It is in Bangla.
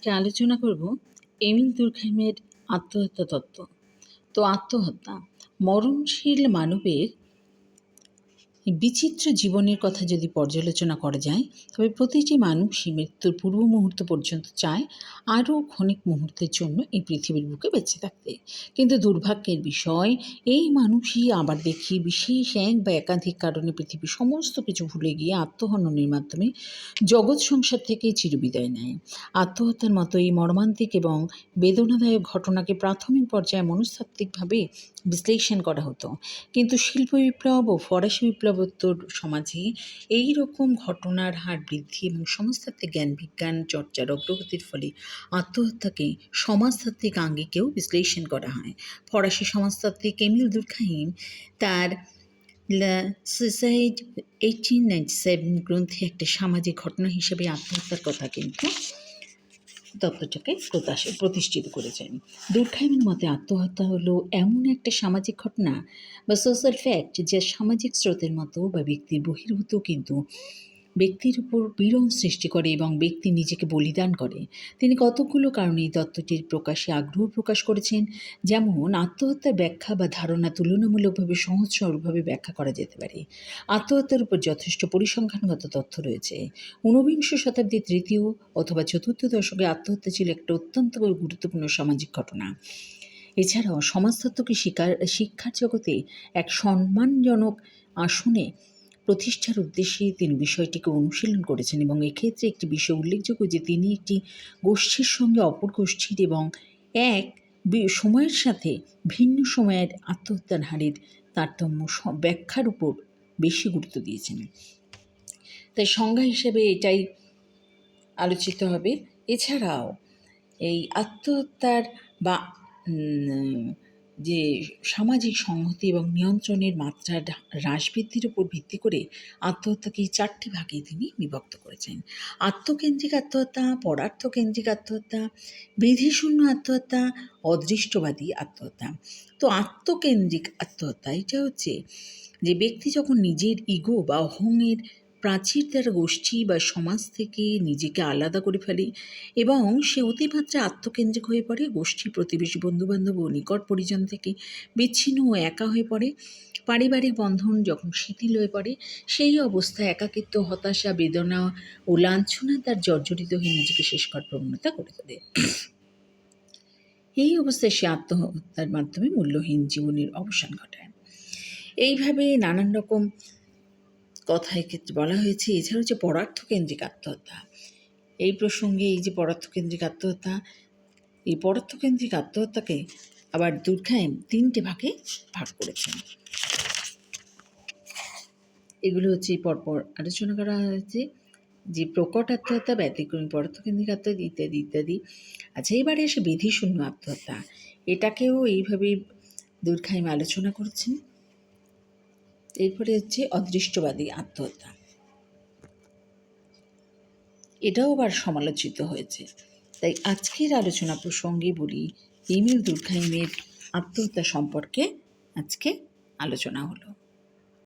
আজকে আলোচনা করব এমিল দুর্কহেইমের আত্মহত্যা তত্ত্ব। তো আত্মহত্যা মরণশীল মানবের বিচিত্র জীবনের কথা যদি পর্যালোচনা করা যায়, তবে প্রতিটি মানুষই মৃত্যুর পূর্ব মুহূর্ত পর্যন্ত চায় আরও ক্ষণিক মুহূর্তের জন্য এই পৃথিবীর বুকে বেঁচে থাকতে। কিন্তু দুর্ভাগ্যের বিষয়, এই মানুষই আবার দেখি বিশেষ এক বা একাধিক কারণে পৃথিবীর সমস্ত কিছু ভুলে গিয়ে আত্মহননের মাধ্যমে জগৎ সংসার থেকে চিরবিদায় নেয়। আত্মহত্যার মতো এই মর্মান্তিক এবং বেদনাদায়ক ঘটনাকে প্রাথমিক পর্যায়ে মনস্তাত্ত্বিকভাবে বিশ্লেষণ করা হতো, কিন্তু শিল্প বিপ্লব ও ফরাসি বিপ্লবোত্তর সমাজে এই রকম ঘটনার হার বৃদ্ধি এবং সমাজতাত্ত্বিক জ্ঞান বিজ্ঞান চর্চার অগ্রগতির ফলে আত্মহত্যাকে সমাজতাত্ত্বিক আঙ্গিকেও বিশ্লেষণ করা হয়। ফরাসি সমাজতাত্ত্বিক এমিল দুর্কহেইম তার লা সুইসাইড 1897 গ্রন্থে একটা সামাজিক ঘটনা হিসেবে আত্মহত্যার কথা কিন্তু তত্ত্বটাকে প্রতিষ্ঠিত করেছেন। দুর্কহেইমের মতে আত্মহত্যা হলো এমন একটা সামাজিক ঘটনা বা সোশ্যাল ফ্যাক্ট, যা সামাজিক স্রোতের মতো বা ব্যক্তির বহির্ভূত, কিন্তু ব্যক্তির উপর পীড়ন সৃষ্টি করে এবং ব্যক্তি নিজেকে বলিদান করে। তিনি কতকগুলো কারণে এই তত্ত্বটির প্রকাশে আগ্রহ প্রকাশ করেছেন, যেমন আত্মহত্যার ব্যাখ্যা বা ধারণা তুলনামূলকভাবে সহজ সরলভাবে ব্যাখ্যা করা যেতে পারে। আত্মহত্যার উপর যথেষ্ট পরিসংখ্যানগত তথ্য রয়েছে। ঊনবিংশ শতাব্দীর তৃতীয় অথবা চতুর্থ দশকে আত্মহত্যা ছিল একটা অত্যন্ত গুরুত্বপূর্ণ সামাজিক ঘটনা। এছাড়াও সমাজতত্ত্বকে শিক্ষার জগতে এক সম্মানজনক আসনে প্রতিষ্ঠার উদ্দেশ্যে তিনি বিষয়টিকে অনুশীলন করেছেন, এবং এক্ষেত্রে একটি বিষয় উল্লেখযোগ্য যে তিনি একটি গোষ্ঠীর সঙ্গে অপর গোষ্ঠীর এবং এক সময়ের সাথে ভিন্ন সময়ের আত্মহত্যার হারের তারতম্য ব্যাখ্যার উপর বেশি গুরুত্ব দিয়েছেন। তাই সংজ্ঞা হিসেবে এটাই আলোচিত হবে। এছাড়াও এই আত্মহত্যার বা যে সামাজিক সংহতি এবং নিয়ন্ত্রণের মাত্রা হ্রাস বৃদ্ধির উপর ভিত্তি করে আত্মহত্যাকে এই 4টি ভাগে তিনি বিভক্ত করেছেন: আত্মকেন্দ্রিক আত্মহত্যা, পরার্থকেন্দ্রিক আত্মহত্যা, বিধিশূন্য আত্মহত্যা, অদৃষ্টবাদী আত্মহত্যা। তো আত্মকেন্দ্রিক আত্মহত্যা এটা হচ্ছে যে ব্যক্তি যখন নিজের ইগো বা অহংয়ের প্রাচীর দ্বারা গোষ্ঠী বা সমাজ থেকে নিজেকে আলাদা করে ফেলে এবং সে অতিমাত্রা আত্মকেন্দ্রিক হয়ে পড়ে, গোষ্ঠী, প্রতিবেশী, বন্ধুবান্ধব ও নিকট পরিজন থেকে বিচ্ছিন্ন ও একা হয়ে পড়ে। পারিবারিক বন্ধন যখন শিথিল হয়ে পড়ে, সেই অবস্থায় একাকিত্ব, হতাশা, বেদনা ও লাঞ্ছনা তার জর্জরিত হয়ে নিজেকে শেষ করার প্রবণতা করে তোলে। এই অবস্থায় সে আত্মহত্যার মাধ্যমে মূল্যহীন জীবনের অবসান ঘটায়। এইভাবে নানান রকম কথা এক্ষেত্রে বলা হয়েছে। এছাড়া হচ্ছে পরার্থকেন্দ্রিক আত্মহত্যা। এই প্রসঙ্গে এই যে পরার্থকেন্দ্রিক আত্মহত্যা, এই পরার্থকেন্দ্রিক আত্মহত্যাকে আবার দুর্কহেইম 3টে ভাগে ভাগ করেছেন। এগুলো হচ্ছে পরপর আলোচনা করা হয়েছে, যে প্রকট আত্মহত্যা, ব্যতিক্রমী পরার্থকেন্দ্রিক আত্মহত্যা ইত্যাদি ইত্যাদি। আচ্ছা, এবারে এসে বিধিশূন্য আত্মহত্যা। এটাকেও এইভাবেই দুর্কহেইম আলোচনা করেছেন। এরপরে হচ্ছে অদৃষ্টবাদী আত্মহত্যা, এটাও আবার সমালোচিত হয়েছে। তাই আজকের আলোচনা প্রসঙ্গে বলি, এমিল দুর্কহেইমের আত্মহত্যা সম্পর্কে আজকে আলোচনা হলো।